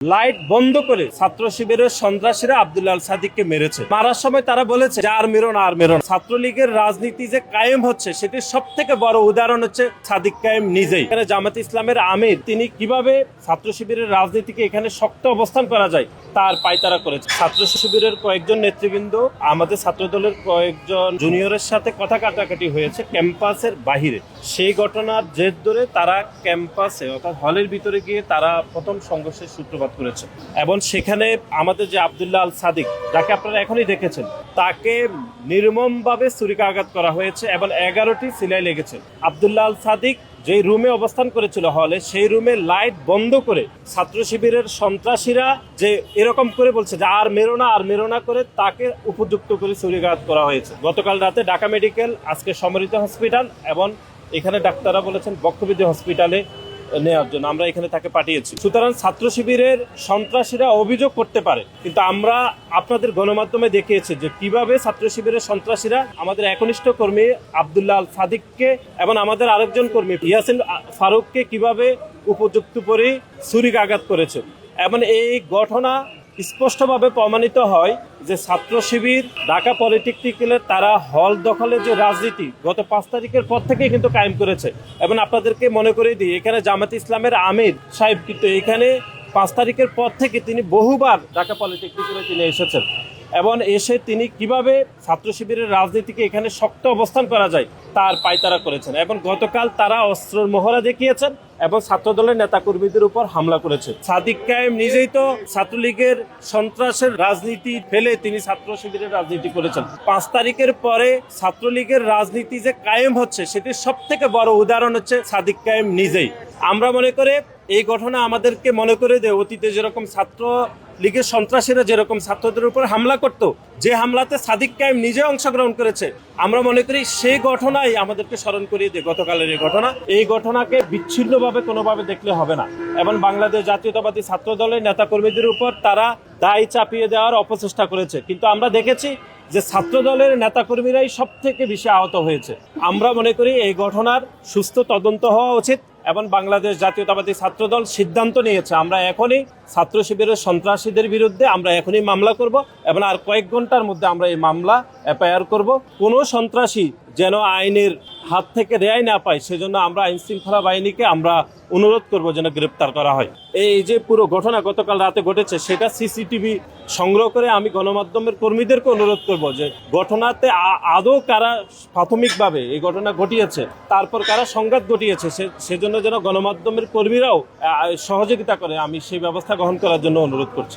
Light বন্ধ করে ছাত্র শিবিরের সন্ত্রাসীরা আব্দুল্লাহ আল সাদিককে মেরেছে। মারার সময় তারা বলেছে যে আর মেরো না, আর মেরো না। ছাত্রলীগের রাজনীতি যে কায়েম হচ্ছে সেটির সব থেকে বড় উদাহরণ হচ্ছে সাদিক কায়েম নিজেই। এখানে জামাত ইসলামের আমির তিনি কিভাবে ছাত্র শিবিরের রাজনীতিকে এখানে শক্ত অবস্থান করা যায় তার পায়তারা করেছে। ছাত্র শিবিরের কয়েকজন নেতৃবৃন্দ আমাদের ছাত্রদলের কয়েকজন জুনিয়রের সাথে কথা কাটাকাটি হয়েছে ক্যাম্পাসের বাহিরে। সেই ঘটনার জের ধরে তারা ক্যাম্পাসে অর্থাৎ হলের ভিতরে গিয়ে তারা প্রথম সংঘর্ষের সূত্রপাত করেছে এবং সেখানে আমাদের যে আব্দুল্লাহ আল সাদিক, যাকে আপনারা এখনই দেখেছেন, তাকে নির্মমভাবে ছুরিকাঘাত করা হয়েছে এবং 11টি সেলাই লেগেছে। আব্দুল্লাহ আল সাদিক যে রুমে অবস্থান করেছিল হলে, সেই রুমে লাইট বন্ধ করে ছাত্র শিবিরের সন্ত্রাসীরা যে এরকম করে বলছে যে আর মেরো না, আর মেরো না করে তাকে উপযুক্ত করে ছুরিকাঘাত করা হয়েছে। গতকাল রাতে ঢাকা মেডিকেল, আজকে সমরিত হসপিটাল এবং এখানে ডাক্তাররা বলেছেন বক্ষবিধি হসপিটালে নেওয়ার জন্য আমরা এখানে তাকে পাঠিয়েছি। সুতরাং ছাত্র শিবিরের সন্ত্রাসীরা অভিযোগ করতে পারে, কিন্তু আমরা আপনাদের গণমাধ্যমে দেখিয়েছি যে কিভাবে ছাত্র শিবিরের সন্ত্রাসীরা আমাদের একনিষ্ঠ কর্মী আব্দুল্লাহ আল সাদিককে এবং আমাদের আরেকজন কর্মী ইয়াসিন ফারুককে কিভাবে উপযুক্ত করে ছুরিকাঘাত করেছে। এবং এই ঘটনা স্পষ্টভাবে প্রমাণিত হয় যে ছাত্র শিবির ঢাকা পলিটেকনিক্যালের তারা হল দখলের যে রাজনীতি গত 5 তারিখের পর থেকেই কিন্তু কায়েম করেছে। এবং আপনাদেরকে মনে করে দিই, এখানে জামাত ইসলামের আমির সাহেব কিন্তু এখানে 5 তারিখের পর থেকে তিনি বহুবার ঢাকা পলিটেকনিক্যালে তিনি এসেছেন এবং এসে তিনি কিভাবে ছাত্র শিবিরের রাজনীতিকে এখানে শক্ত অবস্থান করা যায় তার পায়তারা করেছেন। এবং গতকাল তারা অস্ত্রের মহড়া দেখিয়েছেন এবং ছাত্রদলের নেতাকর্মীদের উপর হামলা করেছে। সাদিক কায়েম নিজেই তো ছাত্রলীগের সন্ত্রাসের রাজনীতি ফেলে তিনি ছাত্র শিবিরের রাজনীতি করেছেন। 5 তারিখের পরে ছাত্রলীগের রাজনীতি যে কায়েম হচ্ছে সেটির সব থেকে বড় উদাহরণ হচ্ছে সাদিক কায়েম নিজেই। আমরা মনে করে এই ঘটনা আমাদেরকে মনে করে দেয় অতীতে যেরকম ছাত্র লীগের সন্ত্রাসীরা যেরকম ছাত্রদের উপর হামলা করত, যে হামলাতে সাদিক কায়েম নিজে অংশগ্রহণ করেছে, আমরা মনে করি সেই ঘটনাই আমাদেরকে স্মরণ করিয়ে দেয় গতকালের এই ঘটনা। এই ঘটনাকে বিচ্ছিন্নভাবে কোনোভাবে দেখলে হবে না এবং বাংলাদেশ জাতীয়তাবাদী ছাত্র দলের নেতাকর্মীদের উপর তারা দায় চাপিয়ে দেওয়ার অপচেষ্টা করেছে, কিন্তু আমরা দেখেছি যে ছাত্র দলের নেতাকর্মীরাই সব থেকে বেশি আহত হয়েছে। আমরা মনে করি এই ঘটনার সুস্থ তদন্ত হওয়া উচিত এবং বাংলাদেশ জাতীয়তাবাদী ছাত্র দল সিদ্ধান্ত নিয়েছে আমরা এখনই ছাত্র শিবিরের সন্ত্রাসীদের বিরুদ্ধে আমরা এখনই মামলা করব এবং আর কয়েক ঘন্টার মধ্যে আমরা এই মামলা এফআইআর করব। কোনো সন্ত্রাসী যেন আইনের হাত থেকে রেহাই না পায় সেজন্য আমরা আইন শৃঙ্খলা বাহিনীকে আমরা অনুরোধ করব যেন গ্রেপ্তার করা হয়। এই যে পুরো ঘটনা গতকাল রাতে ঘটেছে সেটা সিসিটিভি সংগ্রহ করে আমি গণমাধ্যমের কর্মীদেরকে অনুরোধ করব যে ঘটনাতে আদৌ কারা প্রাথমিকভাবে এই ঘটনা ঘটিয়েছে, তারপর কারা সংঘাত ঘটিয়েছে সেজন্য যেন গণমাধ্যমের কর্মীরাও সহযোগিতা করে, আমি সেই ব্যবস্থা গ্রহণ করার জন্য অনুরোধ করছি।